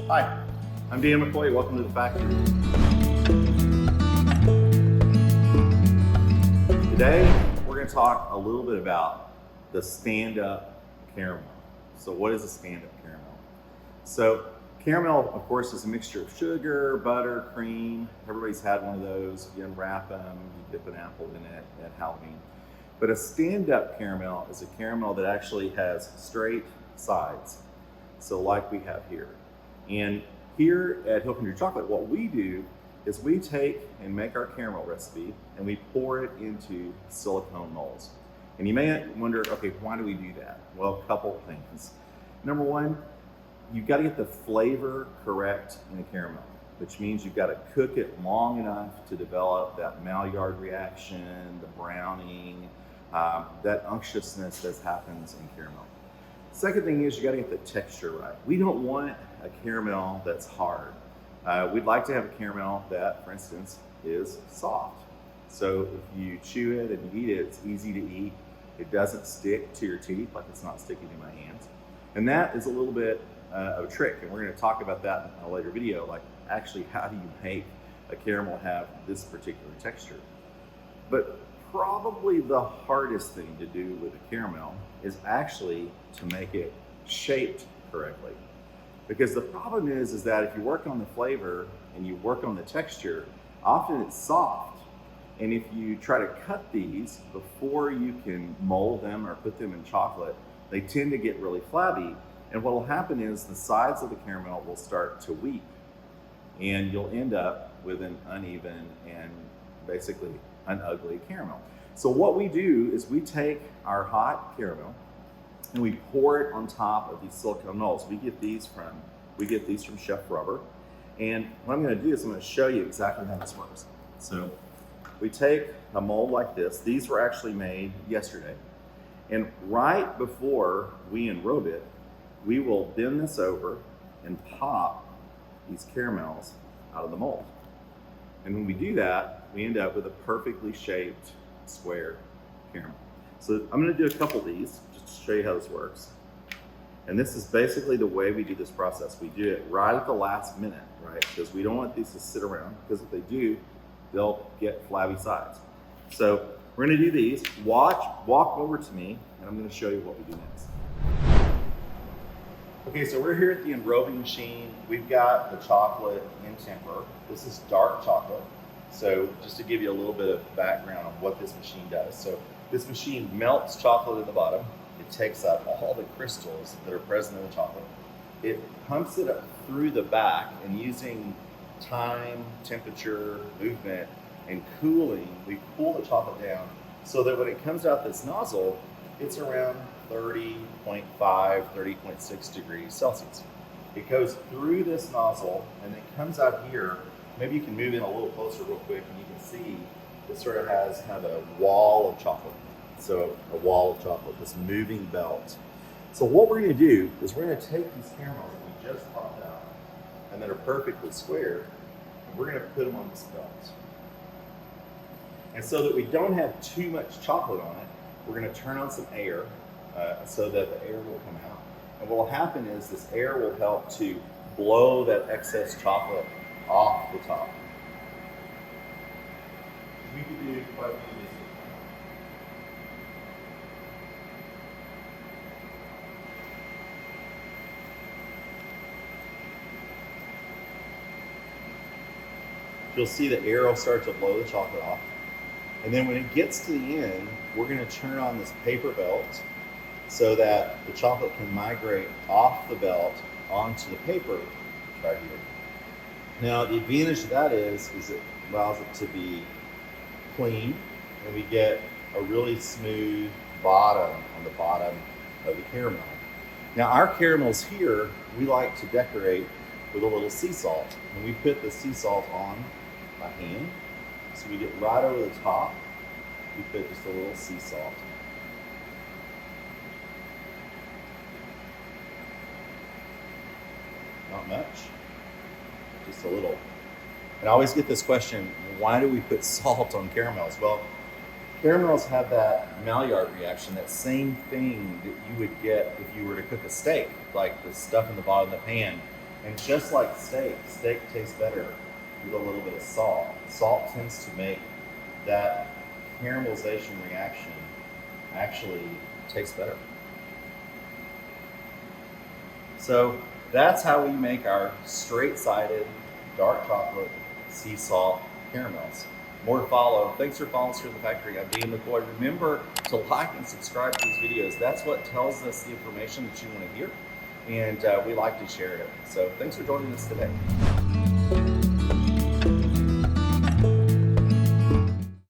Hi, I'm Dan McCoy. Welcome to the factory. Today, we're going to talk a little bit about the stand-up caramel. So what is a stand-up caramel? So caramel, of course, is a mixture of sugar, butter, cream. Everybody's had one of those. You unwrap them, you dip an apple in it at Halloween. But a stand-up caramel is a caramel that actually has straight sides. So like we have here. And here at Hill Country Chocolate, what we do is we take and make our caramel recipe and we pour it into silicone molds. And you may wonder, okay, why do we do that? Well, a couple things. Number one, you've got to get the flavor correct in a caramel, which means you've got to cook it long enough to develop that Maillard reaction, the browning, that unctuousness that happens in caramel. Second thing is you got to get the texture right. We don't want a caramel that's hard. We'd like to have a caramel that, for instance, is soft. So if you chew it and you eat it, it's easy to eat. It doesn't stick to your teeth like it's not sticking to my hands. And that is a little bit of a trick, and we're going to talk about that in a later video, like actually how do you make a caramel have this particular texture. But probably the hardest thing to do with a caramel is actually to make it shaped correctly. Because the problem is that if you work on the flavor and you work on the texture, often it's soft. And if you try to cut these before you can mold them or put them in chocolate, they tend to get really flabby. And what will happen is the sides of the caramel will start to weep. And you'll end up with an uneven and basically an ugly caramel. So what we do is we take our hot caramel and we pour it on top of these silicone molds. We get these from Chef Rubber. And what I'm going to do is I'm going to show you exactly how this works. So we take a mold like this. These were actually made yesterday. And right before we enrobe it, we will bend this over and pop these caramels out of the mold. And when we do that, we end up with a perfectly shaped square caramel. So I'm going to do a couple of these just to show you how this works. And this is basically the way we do this process. We do it right at the last minute, right? Because we don't want these to sit around, because if they do, they'll get flabby sides. So we're going to do these. Walk over to me, and I'm going to show you what we do next. Okay, so we're here at the enrobing machine. We've got the chocolate in temper. This is dark chocolate. So just to give you a little bit of background on what this machine does. So this machine melts chocolate at the bottom. It takes out all the crystals that are present in the chocolate. It pumps it up through the back, and using time, temperature, movement, and cooling, we cool the chocolate down so that when it comes out this nozzle, it's around 30.5, 30.6 degrees Celsius. It goes through this nozzle and it comes out here. Maybe you can move in a little closer real quick, and you can see it sort of has kind of a wall of chocolate. So a wall of chocolate, this moving belt. So what we're going to do is we're going to take these caramels that we just popped out and that are perfectly square, and we're going to put them on this belt. And so that we don't have too much chocolate on it, we're going to turn on some air so that the air will come out. And what will happen is this air will help to blow that excess chocolate off the top. We can do quite a few of these. You'll see the air will start to blow the chocolate off. And then when it gets to the end, we're going to turn on this paper belt so that the chocolate can migrate off the belt onto the paper right here. Now, the advantage of that is it allows it to be clean, and we get a really smooth bottom on the bottom of the caramel. Now, our caramels here, we like to decorate with a little sea salt. And we put the sea salt on by hand. So we get right over the top, we put just a little sea salt. Not much, just a little. And I always get this question, why do we put salt on caramels? Well, caramels have that Maillard reaction, that same thing that you would get if you were to cook a steak, like the stuff in the bottom of the pan. And just like steak tastes better with a little bit of salt. Salt tends to make that caramelization reaction actually taste better. So that's how we make our straight-sided dark chocolate sea salt caramels. More to follow. Thanks for following us here in the factory. I'm Dean McCoy. Remember to like and subscribe to these videos. That's what tells us the information that you want to hear, and we like to share it. So thanks for joining us today.